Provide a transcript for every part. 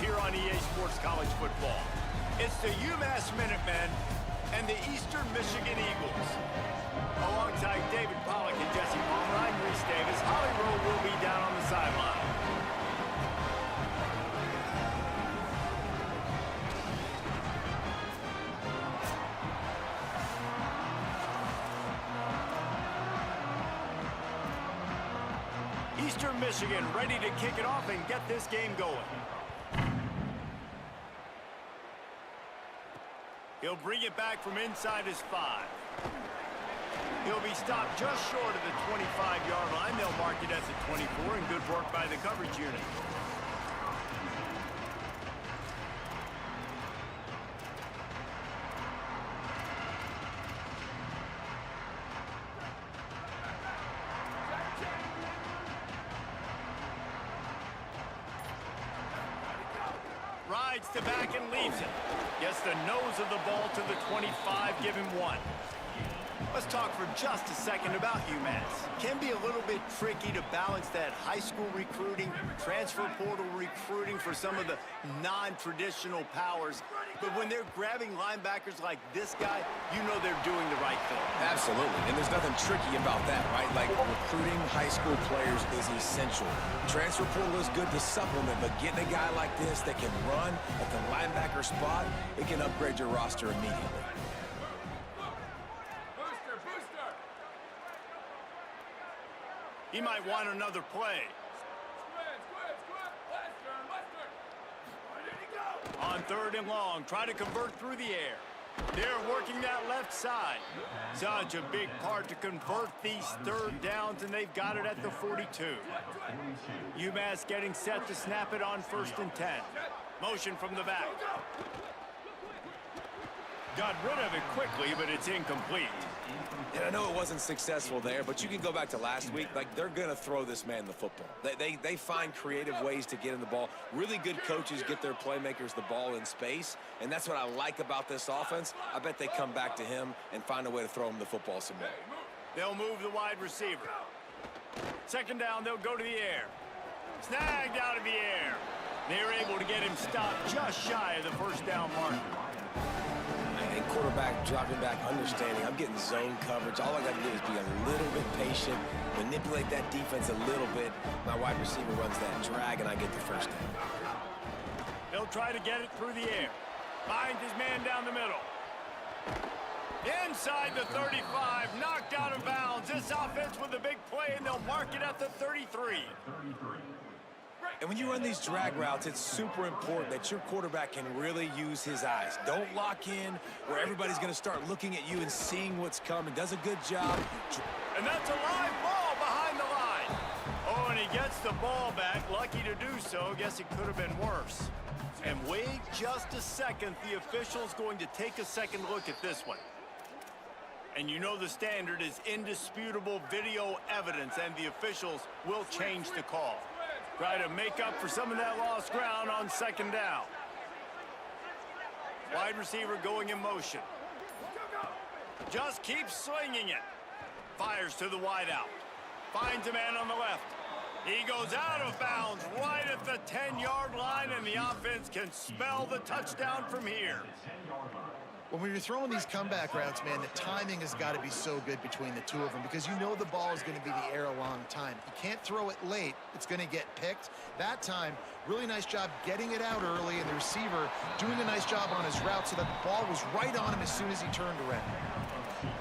here on EA Sports College Football. It's the UMass Minutemen and the Eastern Michigan Eagles. Alongside David Pollack and Jesse Palmer, I'm Reese Davis. Holly Rowe will be down on the sideline. Eastern Michigan ready to kick it off and get this game going. He'll bring it back from inside his 5. He'll be stopped just short of the 25-yard line. They'll mark it at the 24, and good work by the coverage unit. Rides to back and leaves it. Gets the nose of the ball to the 25, give him 1. Let's talk for just a second about UMass. Can be a little bit tricky to balance that high school recruiting, transfer portal recruiting for some of the non-traditional powers. But when they're grabbing linebackers like this guy, you know they're doing the right thing. Absolutely, and there's nothing tricky about that, right? Like, recruiting high school players is essential. Transfer portal is good to supplement, but getting a guy like this that can run at the linebacker spot, it can upgrade your roster immediately. He might want another play. On 3rd and long, try to convert through the air. They're working that left side. Such a big part to convert these 3rd downs, and they've got it at the 42. UMass getting set to snap it on 1st and 10. Motion from the back. Got rid of it quickly, but it's incomplete. And I know it wasn't successful there, but you can go back to last week. Like, they're going to throw this man the football. They find creative ways to get in the ball. Really good coaches get their playmakers the ball in space, and that's what I like about this offense. I bet they come back to him and find a way to throw him the football some more. They'll move the wide receiver. 2nd down, they'll go to the air. Snagged out of the air. They're able to get him stopped just shy of the 1st down marker. And quarterback dropping back, understanding I'm getting zone coverage. All I got to do is be a little bit patient, manipulate that defense a little bit. My wide receiver runs that drag, and I get the 1st down. They'll try to get it through the air. Finds his man down the middle. Inside the 35, knocked out of bounds. This offense with a big play, and they'll mark it at the 33. And when you run these drag routes, it's super important that your quarterback can really use his eyes. Don't lock in where everybody's going to start looking at you and seeing what's coming. Does a good job. And that's a live ball behind the line. Oh, and he gets the ball back. Lucky to do so. Guess it could have been worse. And wait just a second. The official's going to take a second look at this one. And you know the standard is indisputable video evidence, and the officials will change the call. Try to make up for some of that lost ground on 2nd down. Wide receiver going in motion. Just keeps swinging it. Fires to the wideout. Finds a man on the left. He goes out of bounds right at the 10-yard line, and the offense can smell the touchdown from here. When you're throwing these comeback routes, man, the timing has got to be so good between the two of them because you know the ball is going to be in the air a long time. You can't throw it late. It's going to get picked. That time, really nice job getting it out early, and the receiver doing a nice job on his route so that the ball was right on him as soon as he turned around.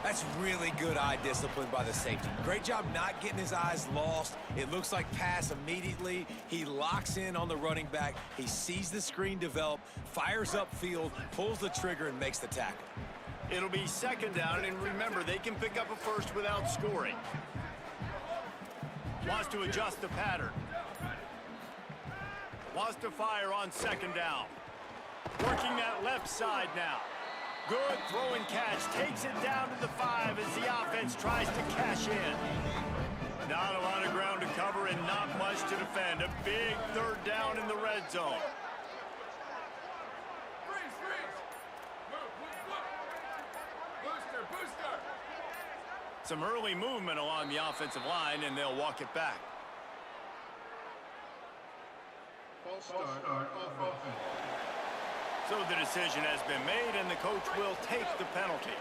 That's really good eye discipline by the safety. Great job not getting his eyes lost. It looks like pass immediately. He locks in on the running back. He sees the screen develop, fires upfield, pulls the trigger, and makes the tackle. It'll be 2nd down, and remember, they can pick up a 1st without scoring. Wants to adjust the pattern. Wants to fire on 2nd down. Working that left side now. Good throw and catch. Takes it down to the 5 as the offense tries to cash in. Not a lot of ground to cover and not much to defend. A big 3rd down in the red zone. Some early movement along the offensive line, and they'll walk it back. So the decision has been made, and the coach will take the penalty.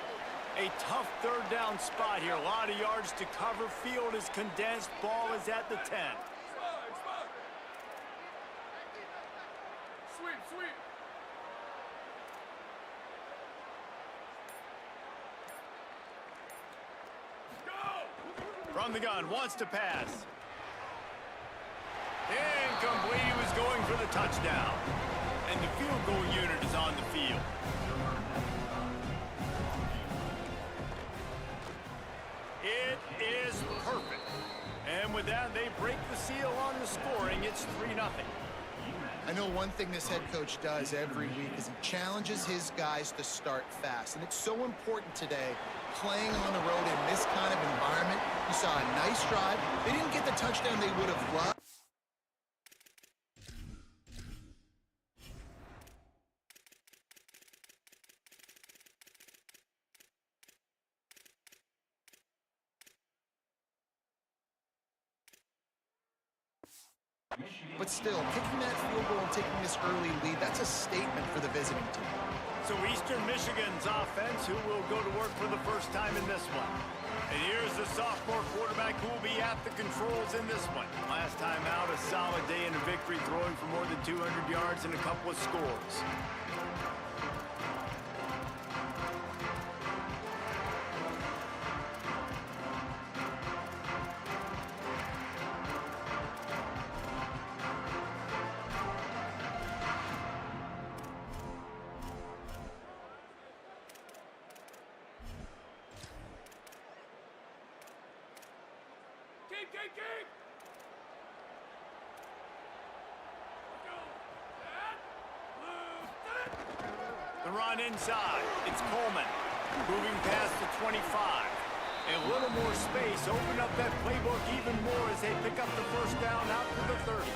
A tough third down spot here. A lot of yards to cover. Field is condensed. Ball is at the 10. Sweep. From the gun, wants to pass. Incomplete. He was going for the touchdown. And the field goal unit is on the field. It is perfect. And with that, they break the seal on the scoring. It's 3-0. I know one thing this head coach does every week is he challenges his guys to start fast. And it's so important today, playing on the road in this kind of environment. You saw a nice drive. They didn't get the touchdown they would have loved. But still, kicking that field goal and taking this early lead, that's a statement for the visiting team. So Eastern Michigan's offense, who will go to work for the first time in this one. And here's the sophomore quarterback who will be at the controls in this one. Last time out, a solid day in a victory, throwing for more than 200 yards and a couple of scores. Keep. The run inside. It's Coleman. Moving past the 25. A little more space. Open up that playbook even more as they pick up the first down out to the 30.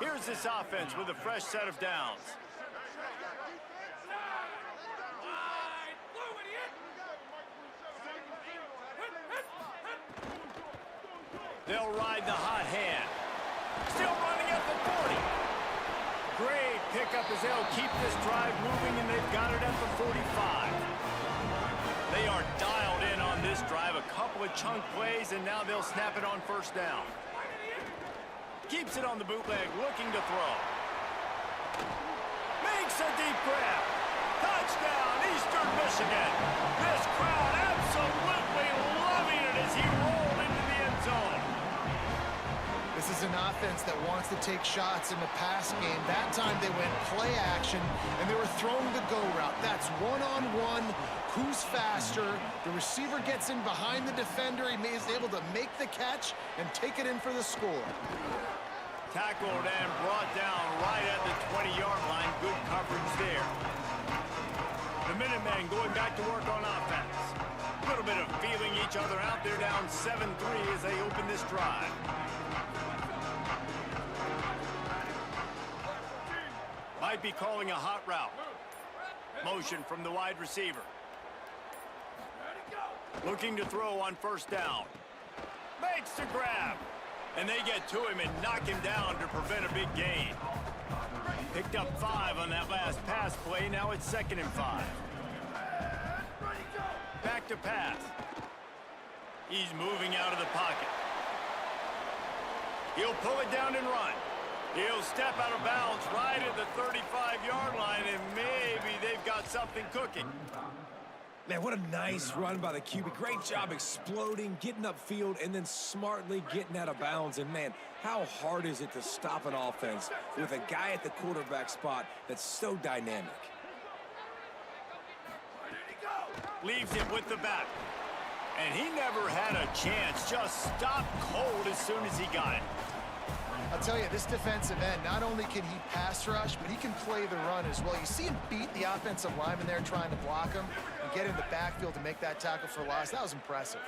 Here's this offense with a fresh set of downs. They'll ride the hot hand. Still running at the 40. Great pickup as they'll keep this drive moving, and they've got it at the 45. They are dialed in on this drive. A couple of chunk plays, and now they'll snap it on first down. Keeps it on the bootleg, looking to throw. Makes a deep grab. Touchdown, Eastern Michigan. This crowd absolutely loving it as he rolled into the end zone. This is an offense that wants to take shots in the pass game. That time they went play action, and they were throwing the go route. That's one-on-one. Who's faster? The receiver gets in behind the defender. He is able to make the catch and take it in for the score. Tackled and brought down right at the 20-yard line. Good coverage there. The Minutemen going back to work on offense. A little bit of feeling each other out. They're down 7-3 as they open this drive. Might be calling a hot route. Motion from the wide receiver. Looking to throw on first down. Makes the grab. And they get to him and knock him down to prevent a big gain. Picked up 5 on that last pass play. Now it's 2nd and 5. Back to pass. He's moving out of the pocket. He'll pull it down and run. He'll step out of bounds right at the 35-yard line, and maybe they've got something cooking. Man, what a nice run by the QB. Great job exploding, getting upfield, and then smartly getting out of bounds. And, man, how hard is it to stop an offense with a guy at the quarterback spot that's so dynamic? Leaves it with the back. And he never had a chance. Just stopped cold as soon as he got it. I'll tell you, this defensive end, not only can he pass rush, but he can play the run as well. You see him beat the offensive lineman there trying to block him and get in the backfield to make that tackle for loss. That was impressive.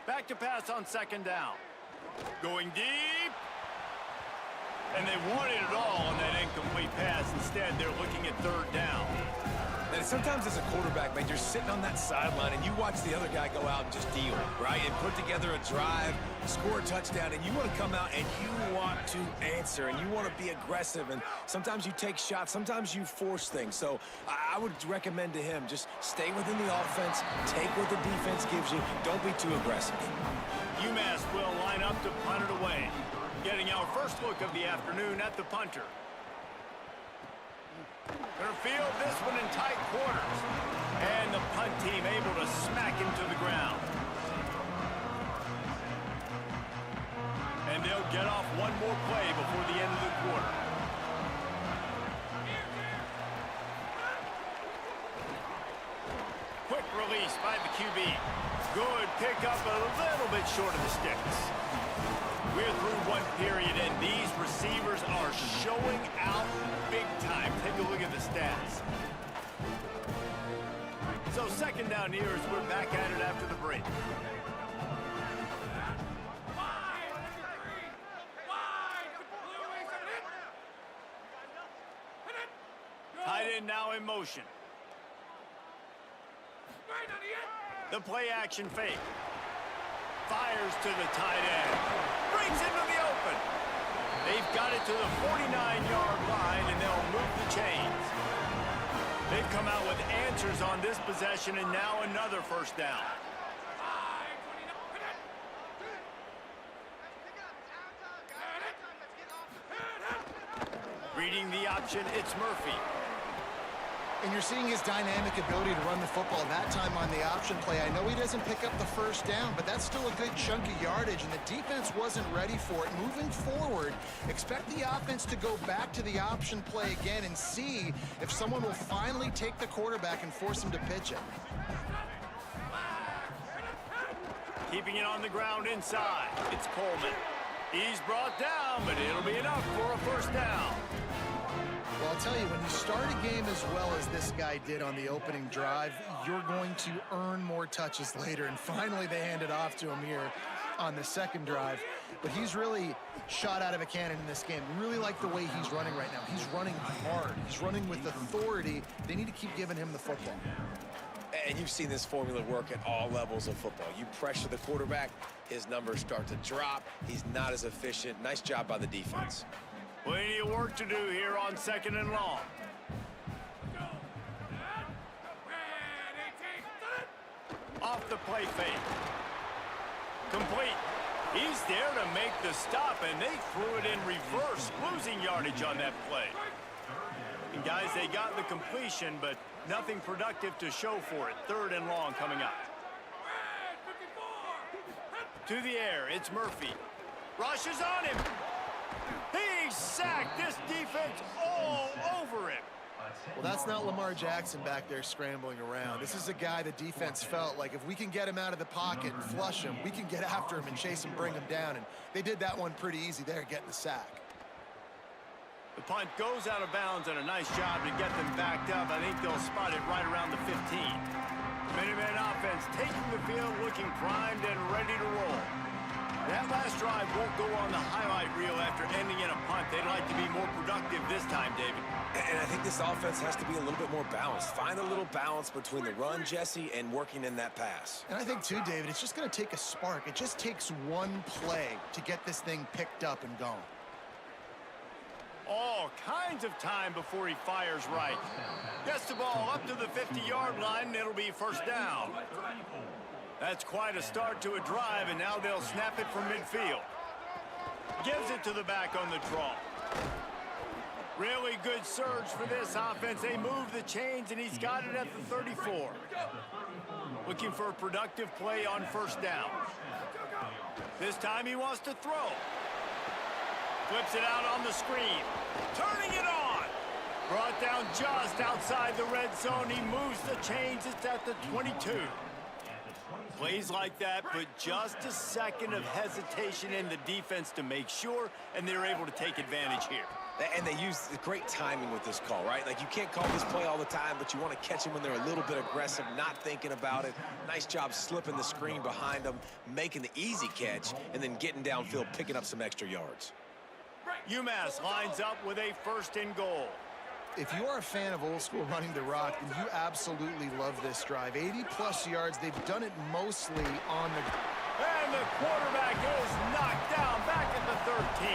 Back to pass on 2nd down. Going deep. And they wanted it all on that incomplete pass. Instead, they're looking at third down. And sometimes as a quarterback, man, you're sitting on that sideline and you watch the other guy go out and just deal, right? And put together a drive, score a touchdown, and you want to come out and you want to answer and you want to be aggressive. And sometimes you take shots, sometimes you force things. So I would recommend to him just stay within the offense, take what the defense gives you, don't be too aggressive. UMass will line up to punt it away. Getting our first look of the afternoon at the punter. Gonna field this one in tight quarters. And the punt team able to smack him to the ground. And they'll get off one more play before the end of the quarter. Quick release by the QB. Good pickup, a little bit short of the sticks. We're through one period, and these receivers are showing out big time. Take a look at the stats. So second down here as we're back at it after the break. Tight end now in motion. The play action fake. Fires to the tight end. Brings into the open. They've got it to the 49-yard line, and they'll move the chains. They've come out with answers on this possession, and now another first down. Reading the option, it's Murphy. And you're seeing his dynamic ability to run the football that time on the option play. I know he doesn't pick up the first down, but that's still a good chunk of yardage, and the defense wasn't ready for it. Moving forward, expect the offense to go back to the option play again and see if someone will finally take the quarterback and force him to pitch it. Keeping it on the ground inside. It's Coleman. He's brought down, but it'll be enough for a first down. Well, I'll tell you, when you start a game as well as this guy did on the opening drive, you're going to earn more touches later. And finally, they handed off to him here on the second drive. But he's really shot out of a cannon in this game. Really like the way he's running right now. He's running hard. He's running with authority. They need to keep giving him the football. And you've seen this formula work at all levels of football. You pressure the quarterback, his numbers start to drop. He's not as efficient. Nice job by the defense. Plenty of work to do here on second and long. Off the play fake. Complete. He's there to make the stop, and they threw it in reverse, losing yardage on that play. And guys, they got the completion, but nothing productive to show for it. Third and long coming up. To the air, it's Murphy. Rushes on him. He's sacked. This defense all over him. Well, that's not Lamar Jackson back there scrambling around. This is a guy the defense felt like if we can get him out of the pocket and flush him, we can get after him and chase him, bring him down. And they did that one pretty easy there, getting the sack. The punt goes out of bounds, and a nice job to get them backed up. I think they'll spot it right around the 15. Minuteman offense taking the field, looking primed and ready to roll. That last drive won't go on the highlight reel after ending in a punt. They'd like to be more productive this time, David. And I think this offense has to be a little bit more balanced. Find a little balance between the run, Jesse, and working in that pass. And I think, too, David, it's just going to take a spark. It just takes one play to get this thing picked up and going. All kinds of time before he fires right. Gets the ball up to the 50-yard line, and it'll be first down. That's quite a start to a drive, and now they'll snap it from midfield. Gives it to the back on the draw. Really good surge for this offense. They move the chains, and he's got it at the 34. Looking for a productive play on first down. This time he wants to throw. Flips it out on the screen. Turning it on. Brought down just outside the red zone. He moves the chains. It's at the 22. Plays like that, but just a second of hesitation in the defense to make sure, and they're able to take advantage here. And they use great timing with this call, right? Like, you can't call this play all the time, but you want to catch them when they're a little bit aggressive, not thinking about it. Nice job slipping the screen behind them, making the easy catch, and then getting downfield, picking up some extra yards. UMass lines up with a first and goal. If you are a fan of old school running the rock, then you absolutely love this drive. 80-plus yards. They've done it mostly on the... And the quarterback is knocked down back at the 13.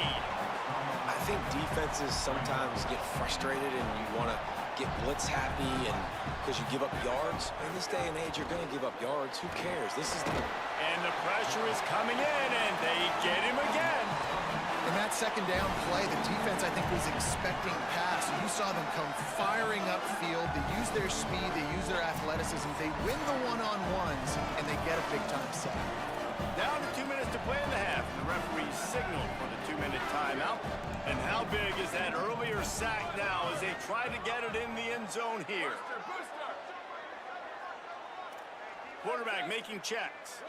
I think defenses sometimes get frustrated and you want to get blitz happy and because you give up yards. In this day and age, you're going to give up yards. Who cares? This is the... And the pressure is coming in, and they get him again. In that second down play, the defense, I think, was expecting pass. You saw them come firing upfield. They use their speed. They use their athleticism. They win the one-on-ones, and they get a big-time sack. Down to 2 minutes to play in the half. The referee signaled for the 2-minute timeout. And how big is that earlier sack now as they try to get it in the end zone here? Quarterback making checks.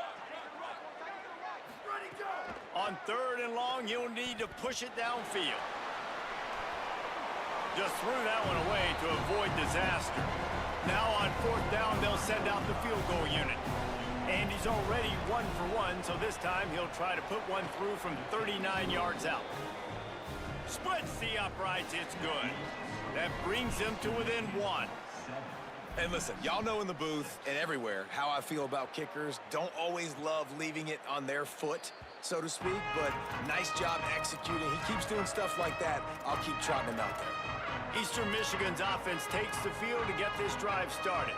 On 3rd and long, you'll need to push it downfield. Just threw that one away to avoid disaster. Now on 4th down, they'll send out the field goal unit. And he's already 1 for 1, so this time he'll try to put one through from 39 yards out. Splits the uprights, it's good. That brings them to within 1. And listen, y'all know in the booth and everywhere how I feel about kickers. Don't always love leaving it on their foot, so to speak, but nice job executing. He keeps doing stuff like that. I'll keep trotting him out there. Eastern Michigan's offense takes the field to get this drive started.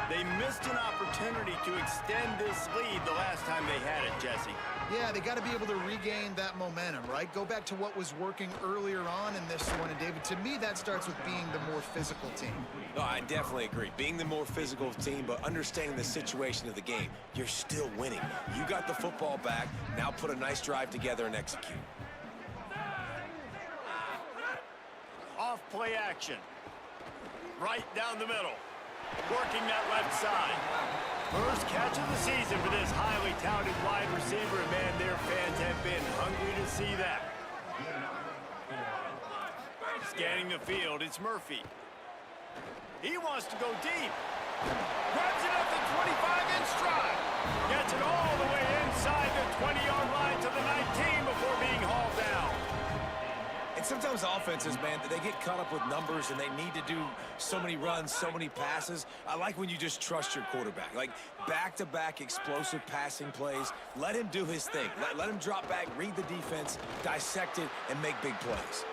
They missed an opportunity to extend this lead the last time they had it, Jesse. Yeah, they got to be able to regain that momentum, right? Go back to what was working earlier on in this one. And, David, to me, that starts with being the more physical team. No, I definitely agree. Being the more physical team, but understanding the situation of the game. You're still winning. You got the football back. Now put a nice drive together and execute. Off play action. Right down the middle. Working that left side. First catch of the season for this highly touted wide receiver, and man, their fans have been hungry to see that. Scanning the field, it's Murphy. He wants to go deep. Grabs it up the 25 in stride. Gets it all the way inside the 20-yard line to the 19 before being hauled down. And sometimes offenses, man, they get caught up with numbers and they need to do so many runs, so many passes. I like when you just trust your quarterback. Like back-to-back explosive passing plays. Let him do his thing. Let him drop back, read the defense, dissect it, and make big plays.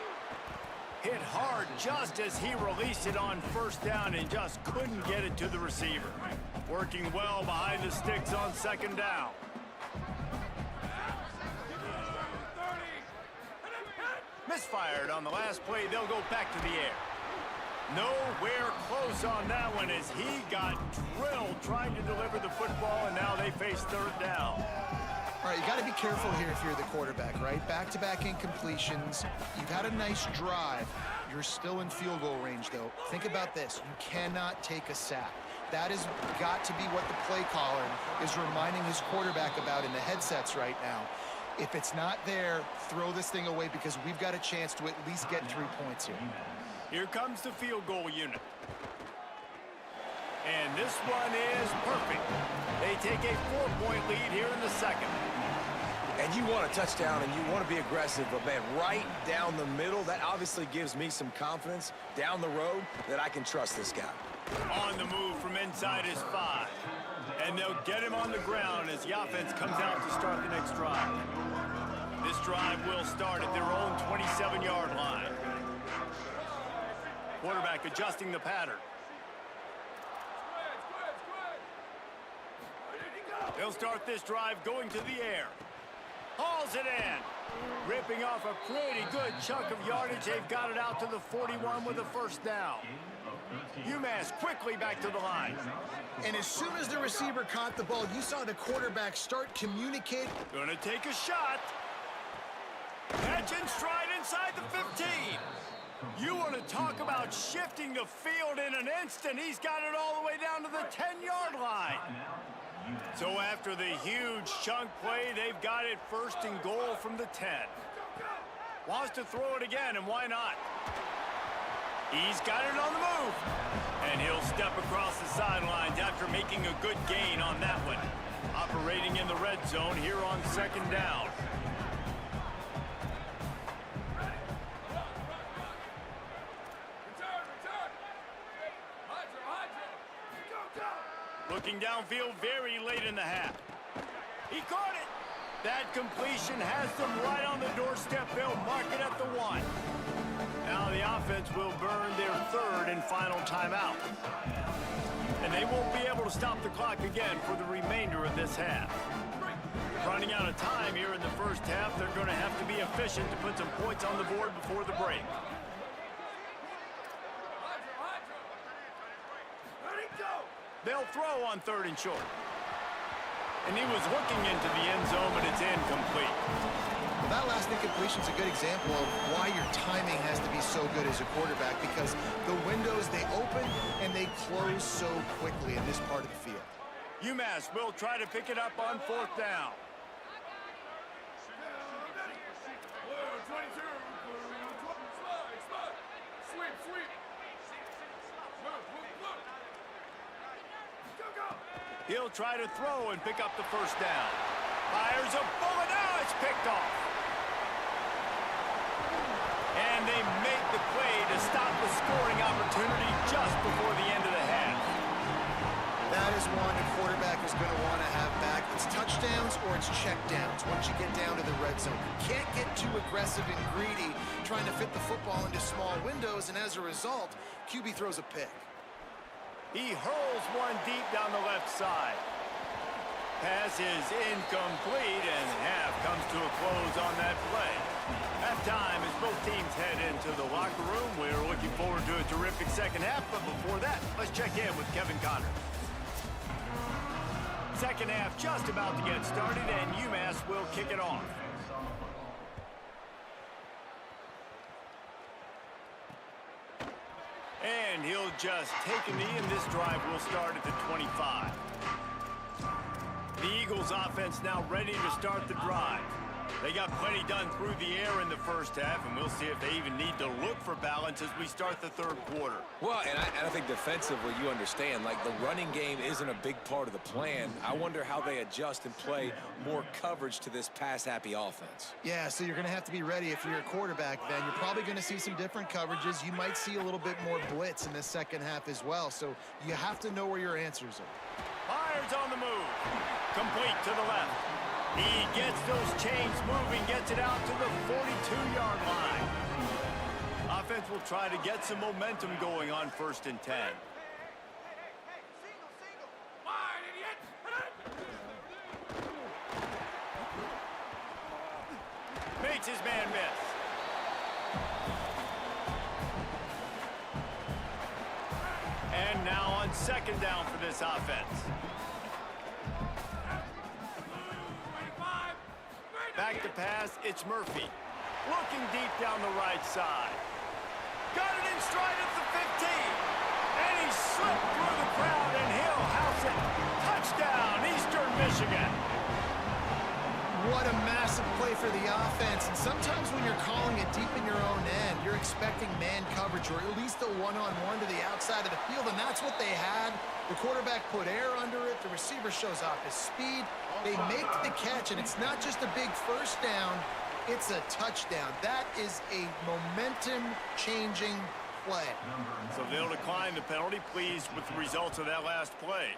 Hit hard just as he released it on 1st down and just couldn't get it to the receiver. Working well behind the sticks on 2nd down. Misfired on the last play. They'll go back to the air. Nowhere close on that one as he got drilled trying to deliver the football, and now they face 3rd down. All right, you got to be careful here if you're the quarterback, right? Back-to-back incompletions. You've had a nice drive. You're still in field goal range, though. Think about this. You cannot take a sack. That has got to be what the play caller is reminding his quarterback about in the headsets right now. If it's not there, throw this thing away because we've got a chance to at least get 3 points here. Here comes the field goal unit. And this one is perfect. They take a 4-point lead here in the 2nd. And you want a touchdown and you want to be aggressive, but man, right down the middle, that obviously gives me some confidence down the road that I can trust this guy. On the move from inside his 5. And they'll get him on the ground as the offense comes out to start the next drive. This drive will start at their own 27-yard line. Quarterback adjusting the pattern. They'll start this drive going to the air. Hauls it in. Ripping off a pretty good chunk of yardage. They've got it out to the 41 with a 1st down. UMass quickly back to the line. And as soon as the receiver caught the ball, you saw the quarterback start communicating. Gonna take a shot. Catch in stride inside the 15. You want to talk about shifting the field in an instant. He's got it all the way down to the 10-yard line. So after the huge chunk play, they've got it 1st and goal from the 10. Wants to throw it again, and why not? He's got it on the move. And he'll step across the sidelines after making a good gain on that one. Operating in the red zone here on 2nd down. Looking downfield very late in the half. He caught it. That completion has them right on the doorstep. They'll mark it at the 1. Now the offense will burn their 3rd and final timeout. And they won't be able to stop the clock again for the remainder of this half. Running out of time here in the first half, they're going to have to be efficient to put some points on the board before the break. They'll throw on 3rd and short. And he was looking into the end zone, but it's incomplete. Well, that last incompletion is a good example of why your timing has to be so good as a quarterback, because the windows, they open and they close so quickly in this part of the field. UMass will try to pick it up on 4th down. He'll try to throw and pick up the 1st down. Fires a bullet. Now it's picked off. And they make the play to stop the scoring opportunity just before the end of the half. That is one the quarterback is going to want to have back. It's touchdowns or it's checkdowns once you get down to the red zone. You can't get too aggressive and greedy trying to fit the football into small windows, and as a result, QB throws a pick. He hurls one deep down the left side. Pass is incomplete, and half comes to a close on that play. Halftime as both teams head into the locker room. We're looking forward to a terrific second half, but before that, let's check in with Kevin Connor. Second half just about to get started, and UMass will kick it off. And he'll just take a knee, and this drive will start at the 25. The Eagles offense now ready to start the drive. They got plenty done through the air in the first half, and we'll see if they even need to look for balance as we start the 3rd quarter. Well, and I think defensively, you understand, like the running game isn't a big part of the plan. I wonder how they adjust and play more coverage to this pass-happy offense. Yeah, so you're going to have to be ready if you're a quarterback then. You're probably going to see some different coverages. You might see a little bit more blitz in the second half as well, so you have to know where your answers are. Fires on the move. Complete to the left. He gets those chains moving, gets it out to the 42-yard line. Offense will try to get some momentum going on 1st and 10. Makes his man miss. And now on 2nd down for this offense. Back to pass, it's Murphy. Looking deep down the right side. Got it in stride at the 15. And he slipped through the crowd, and he'll house it. Touchdown, Eastern Michigan. What a massive play for the offense. And sometimes when you're calling it deep in your own end, you're expecting man coverage or at least a one-on-one to the outside of the field, and that's what they had. The quarterback put air under it. The receiver shows off his speed. They make the catch, and it's not just a big 1st down. It's a touchdown. That is a momentum-changing play. So they'll decline the penalty. Pleased with the results of that last play.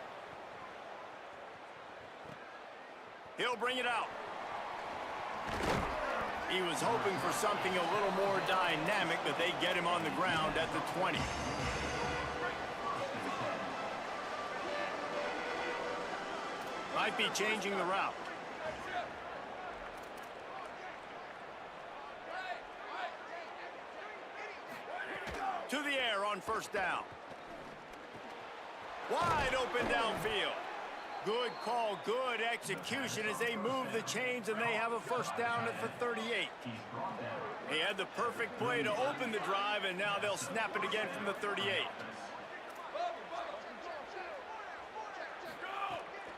He'll bring it out. He was hoping for something a little more dynamic, but they get him on the ground at the 20. Might be changing the route. To the air on 1st down. Wide open downfield. Good call, good execution as they move the chains, and they have a 1st down at the 38. They had the perfect play to open the drive, and now they'll snap it again from the 38.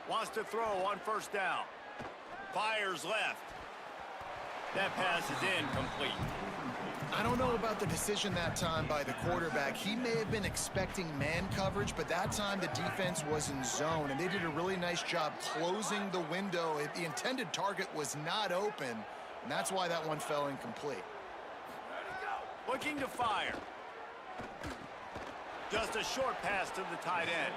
Wants to throw on 1st down. Fires left. That pass is incomplete. I don't know about the decision that time by the quarterback. He may have been expecting man coverage, but that time the defense was in zone, and they did a really nice job closing the window. The intended target was not open, and that's why that one fell incomplete. Looking to fire. Just a short pass to the tight end.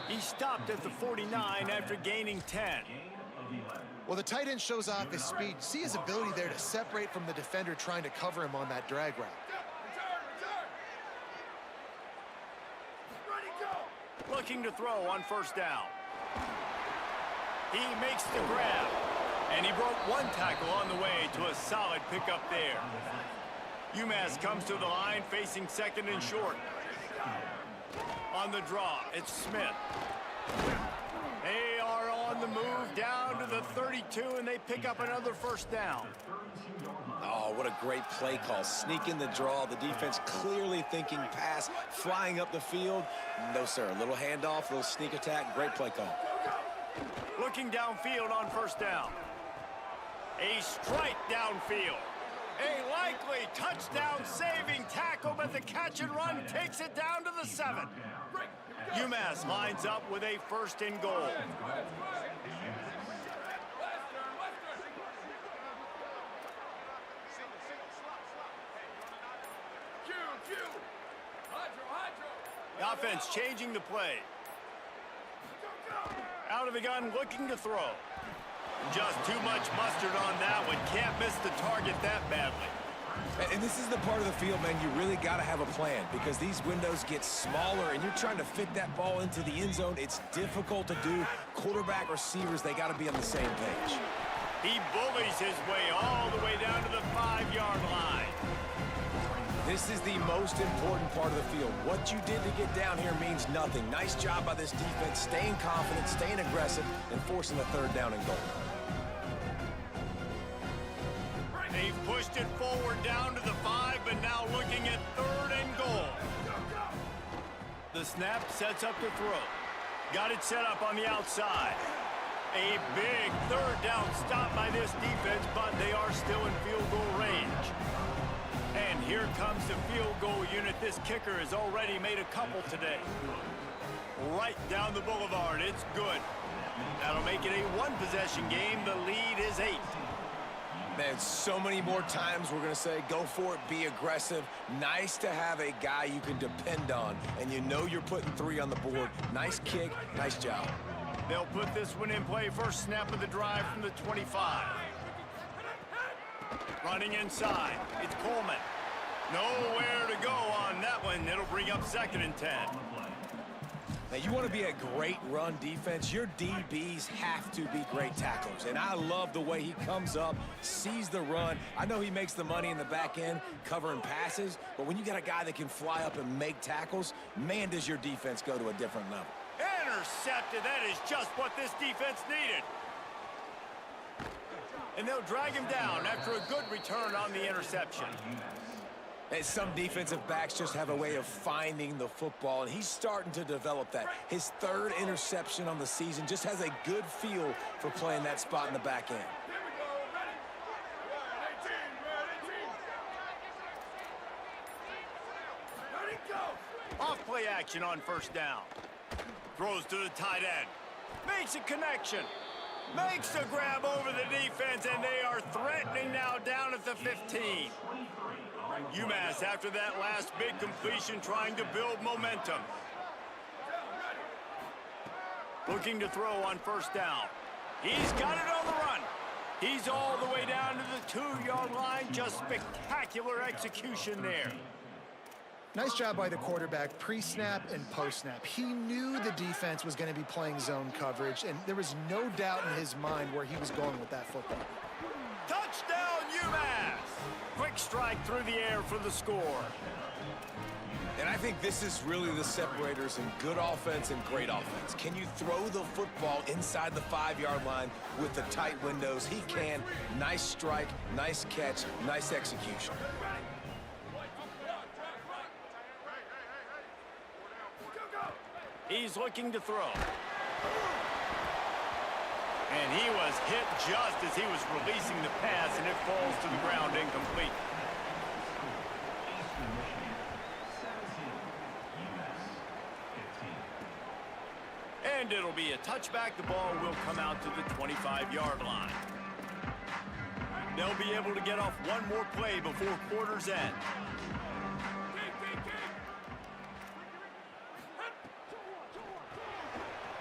He stopped at the 49 after gaining 10. Well, the tight end shows off his speed. See his ability there to separate from the defender trying to cover him on that drag route. Looking to throw on first down. He makes the grab. And he broke one tackle on the way to a solid pickup there. UMass comes to the line facing second and short. On the draw, it's Smith. They are on the move down to the 32, and they pick up another first down. Oh, what a great play call. Sneak in the draw. The defense clearly thinking pass, flying up the field. No, sir. A little handoff, a little sneak attack. Great play call. Looking downfield on first down. A strike downfield. A likely touchdown-saving tackle, but the catch and run takes it down to the 7. UMass lines up with a first and goal. The offense changing the play. Out of the gun, looking to throw. Just too much mustard on that one. Can't miss the target that badly. And this is the part of the field, man, you really got to have a plan because these windows get smaller and you're trying to fit that ball into the end zone. It's difficult to do. Quarterback, receivers, they got to be on the same page. He bullies his way all the way down to the 5-yard line. This is the most important part of the field. What you did to get down here means nothing. Nice job by this defense, staying confident, staying aggressive, and forcing the third down and goal. They've pushed it forward down to the 5, but now looking at third and goal. The snap sets up the throw. Got it set up on the outside. A big third down stop by this defense, but they are still in field goal range. And here comes the field goal unit. This kicker has already made a couple today. Right down the boulevard. It's good. That'll make it a one-possession game. The lead is 8. Man, so many more times we're going to say, go for it, be aggressive. Nice to have a guy you can depend on, and you know you're putting 3 on the board. Nice kick, nice job. They'll put this one in play. First snap of the drive from the 25. Running inside. It's Coleman. Nowhere to go on that one. It'll bring up second and 10. Now, you want to be a great run defense. Your DBs have to be great tacklers. And I love the way he comes up, sees the run. I know he makes the money in the back end covering passes, but when you got a guy that can fly up and make tackles, man, does your defense go to a different level. Intercepted. That is just what this defense needed. And they'll drag him down after a good return on the interception. And some defensive backs just have a way of finding the football, and he's starting to develop that. His 3rd interception on the season, just has a good feel for playing that spot in the back end. Off play action on first down. Throws to the tight end. Makes a connection. Makes a grab over the defense, and they are threatening now down at the 15. UMass, after that last big completion, trying to build momentum. Looking to throw on first down. He's got it on the run. He's all the way down to the 2-yard line. Just spectacular execution there. Nice job by the quarterback, pre-snap and post-snap. He knew the defense was going to be playing zone coverage, and there was no doubt in his mind where he was going with that football. Touchdown, UMass! Quick strike through the air for the score. And I think this is really the separators in good offense and great offense. Can you throw the football inside the 5-yard line with the tight windows? He can. Nice strike, nice catch, nice execution. He's looking to throw. And he was hit just as he was releasing the pass, and it falls to the ground incomplete. And it'll be a touchback. The ball will come out to the 25-yard line. They'll be able to get off one more play before quarter's end.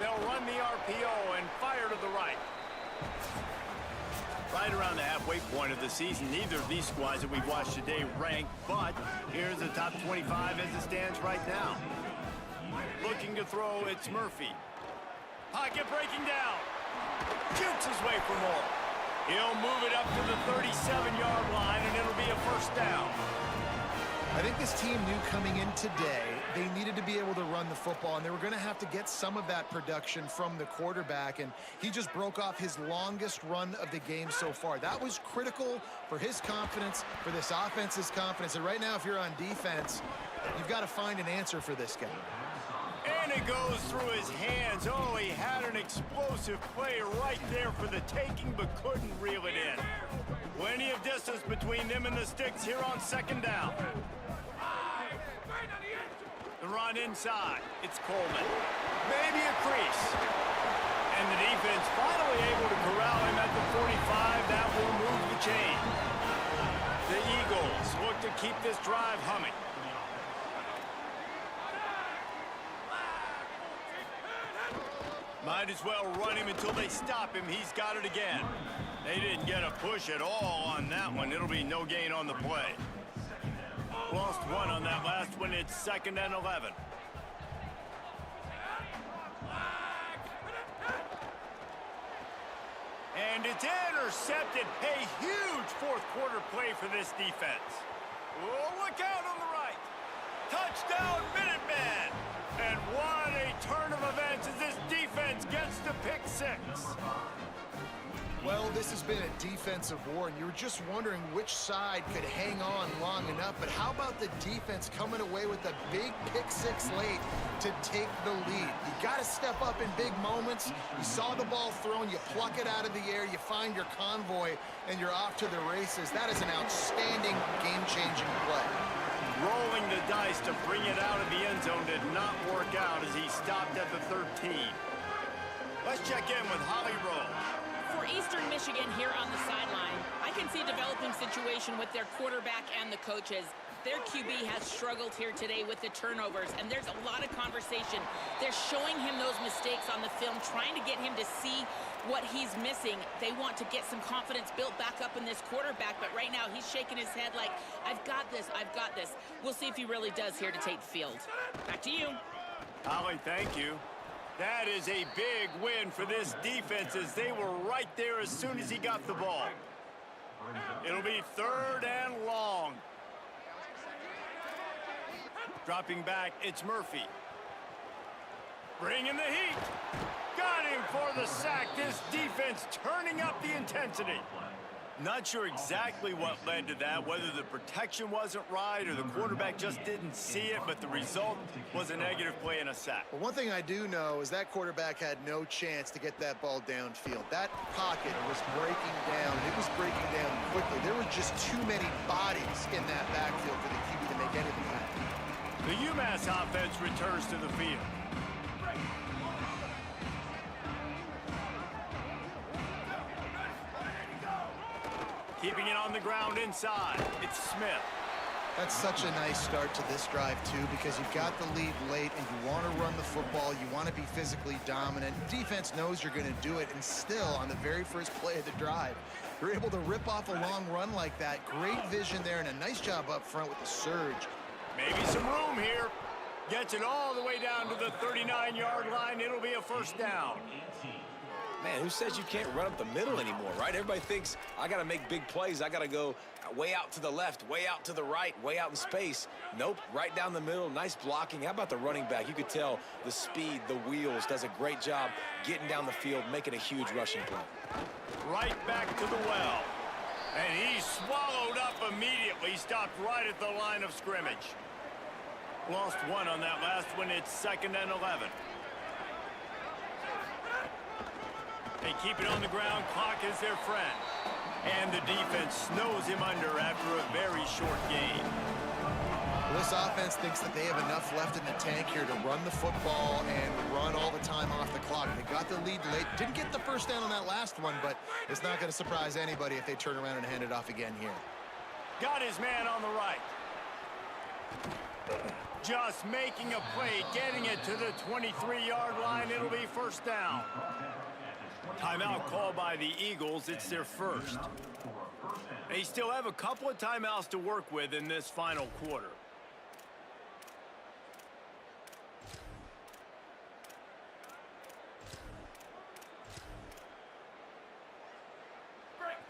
They'll run the RPO and fire to the right. Right around the halfway point of the season, neither of these squads that we've watched today rank, but here's the top 25 as it stands right now. Looking to throw, it's Murphy. Pocket breaking down. Shoots his way for more. He'll move it up to the 37-yard line, and it'll be a first down. I think this team knew coming in today they needed to be able to run the football, and they were going to have to get some of that production from the quarterback, and he just broke off his longest run of the game so far. That was critical for his confidence, for this offense's confidence, and right now if you're on defense, you've got to find an answer for this guy. And it goes through his hands. Oh, he had an explosive play right there for the taking, but couldn't reel it in. Plenty of distance between them and the sticks here on second down. The run inside. It's Coleman. Maybe a crease. And the defense finally able to corral him at the 45. That will move the chain. The Eagles look to keep this drive humming. Might as well run him until they stop him. He's got it again. They didn't get a push at all on that one. It'll be no gain on the play. Lost one on that last one. It's 2nd and 11. And it's intercepted. A huge fourth quarter play for this defense. Oh, look out on the right. Touchdown, Minutemen. And what a turn of events as this defense gets the pick six. Well, this has been a defensive war, and you were just wondering which side could hang on long enough. But how about the defense coming away with a big pick six late to take the lead? You got to step up in big moments. You saw the ball thrown, you pluck it out of the air, you find your convoy, and you're off to the races. That is an outstanding game-changing play. Rolling the dice to bring it out of the end zone did not work out as he stopped at the 13. Let's check in with Holly Rowe. For Eastern Michigan here on the sideline, I can see a developing situation with their quarterback and the coaches. Their QB has struggled here today with the turnovers, and there's a lot of conversation. They're showing him those mistakes on the film, trying to get him to see what he's missing. They want to get some confidence built back up in this quarterback, but right now he's shaking his head like, I've got this, I've got this. We'll see if he really does here to take the field. Back to you. Holly, thank you. That is a big win for this defense as they were right there as soon as he got the ball. It'll be 3rd and long. Dropping back, it's Murphy. Bringing the heat. Got him for the sack. This defense turning up the intensity. Not sure exactly what led to that, whether the protection wasn't right or the quarterback just didn't see it, but the result was a negative play and a sack. Well, one thing I do know is that quarterback had no chance to get that ball downfield. That pocket was breaking down. It was breaking down quickly. There were just too many bodies in that backfield for the QB to make anything happen. The UMass offense returns to the field. Keeping it on the ground inside. It's Smith. That's such a nice start to this drive, too, because you've got the lead late and you want to run the football. You want to be physically dominant. Defense knows you're going to do it, and still, on the very first play of the drive, you're able to rip off a long run like that. Great vision there and a nice job up front with the surge. Maybe some room here. Gets it all the way down to the 39-yard line. It'll be a first down. Man, who says you can't run up the middle anymore, right? Everybody thinks I got to make big plays. I got to go way out to the left, way out to the right, way out in space. Nope, right down the middle. Nice blocking. How about the running back? You could tell the speed, the wheels, does a great job getting down the field, making a huge rushing play. Right back to the well. And he swallowed up immediately. Stopped right at the line of scrimmage. Lost one on that last one. It's 2nd and 11. They keep it on the ground. Clock is their friend. And the defense snows him under after a very short game. This offense thinks that they have enough left in the tank here to run the football and run all the time off the clock. They got the lead late. Didn't get the first down on that last one, but it's not going to surprise anybody if they turn around and hand it off again here. Got his man on the right. Just making a play, getting it to the 23-yard line. It'll be first down. Timeout called by the Eagles. It's their first. They still have a couple of timeouts to work with in this final quarter.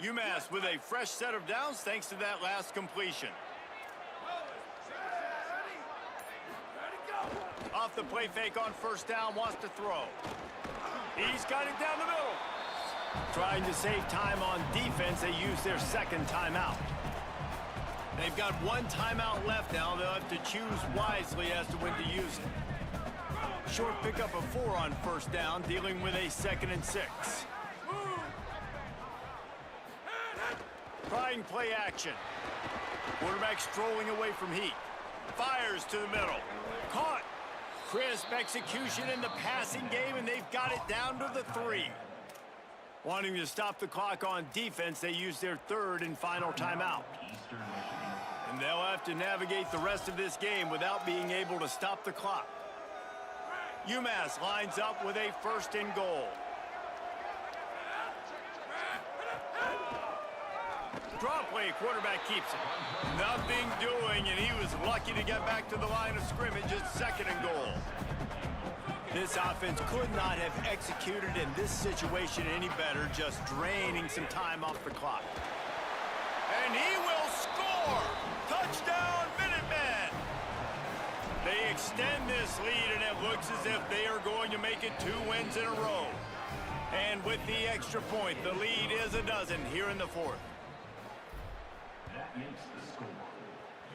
UMass with a fresh set of downs thanks to that last completion. Off the play fake on first down, wants to throw. He's got it down the middle. Trying to save time on defense, they use their second timeout. They've got one timeout left now. They'll have to choose wisely as to when to use it. Short pickup of 4 on first down, dealing with a 2nd and 6. Trying play action. Quarterback strolling away from heat. Fires to the middle. Caught. Crisp execution in the passing game, and they've got it down to the 3. Wanting to stop the clock on defense, they use their 3rd and final timeout. And they'll have to navigate the rest of this game without being able to stop the clock. UMass lines up with a 1st and goal. Draw play, quarterback keeps it. Nothing doing, and he was lucky to get back to the line of scrimmage at 2nd and goal. This offense could not have executed in this situation any better, just draining some time off the clock. And he will score! Touchdown, Minutemen! They extend this lead, and it looks as if they are going to make it 2 wins in a row. And with the extra point, the lead is a dozen here in the 4th. That makes the score.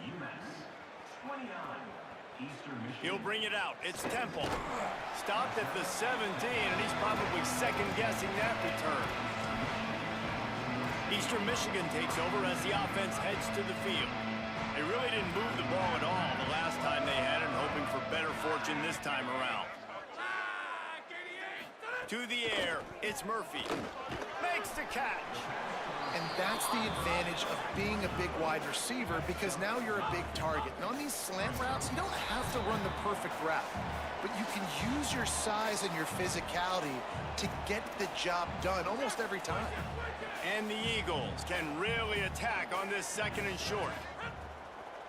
UMass 29, Eastern Michigan. He'll bring it out. It's Temple. Stopped at the 17, and he's probably second-guessing that return. Eastern Michigan takes over as the offense heads to the field. They really didn't move the ball at all the last time they had it, hoping for better fortune this time around. To the air, it's Murphy. Makes the catch. And that's the advantage of being a big wide receiver, because now you're a big target. And on these slant routes, you don't have to run the perfect route, but you can use your size and your physicality to get the job done almost every time. And the Eagles can really attack on this 2nd and short.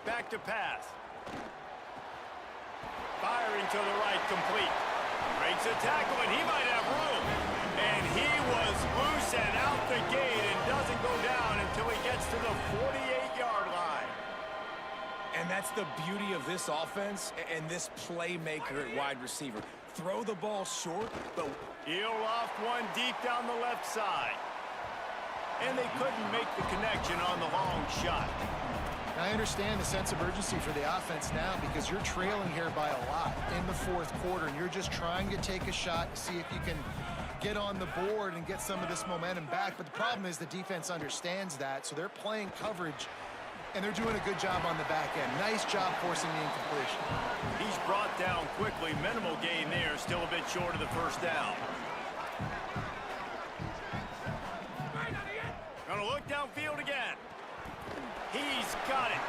Back to pass. Firing to the right, complete. Breaks a tackle, and he might have room. And he was loose and out the gate and doesn't go down until he gets to the 48-yard line. And that's the beauty of this offense and this playmaker at wide receiver. Throw the ball short, but He'll loft one deep down the left side. And they couldn't make the connection on the long shot. I understand the sense of urgency for the offense now, because you're trailing here by a lot in the 4th quarter, and you're just trying to take a shot to see if you can get on the board and get some of this momentum back. But the problem is the defense understands that, so they're playing coverage, and they're doing a good job on the back end. Nice job forcing the incompletion. He's brought down quickly. Minimal gain there, still a bit short of the first down. Gonna look downfield again. He's got it.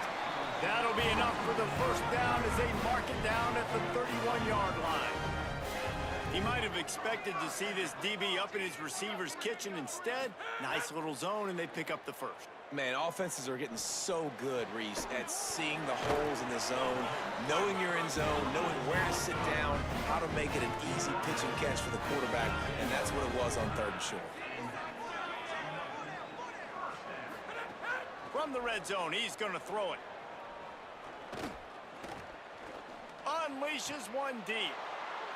That'll be enough for the first down as they mark it down at the 31-yard line. He might have expected to see this DB up in his receiver's kitchen. Instead, nice little zone, and they pick up the first. man, offenses are getting so good, Reese, at seeing the holes in the zone, knowing you're in zone, knowing where to sit down, how to make it an easy pitch and catch for the quarterback, and that's what it was on 3rd and short. From the red zone, he's going to throw it. Unleashes one deep.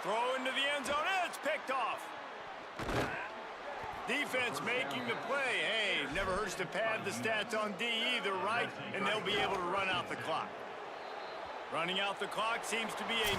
Throw into the end zone, and it's picked off. Defense making the play. Hey, never hurts to pad the stats on D either, right? And they'll be able to run out the clock. Running out the clock seems to be a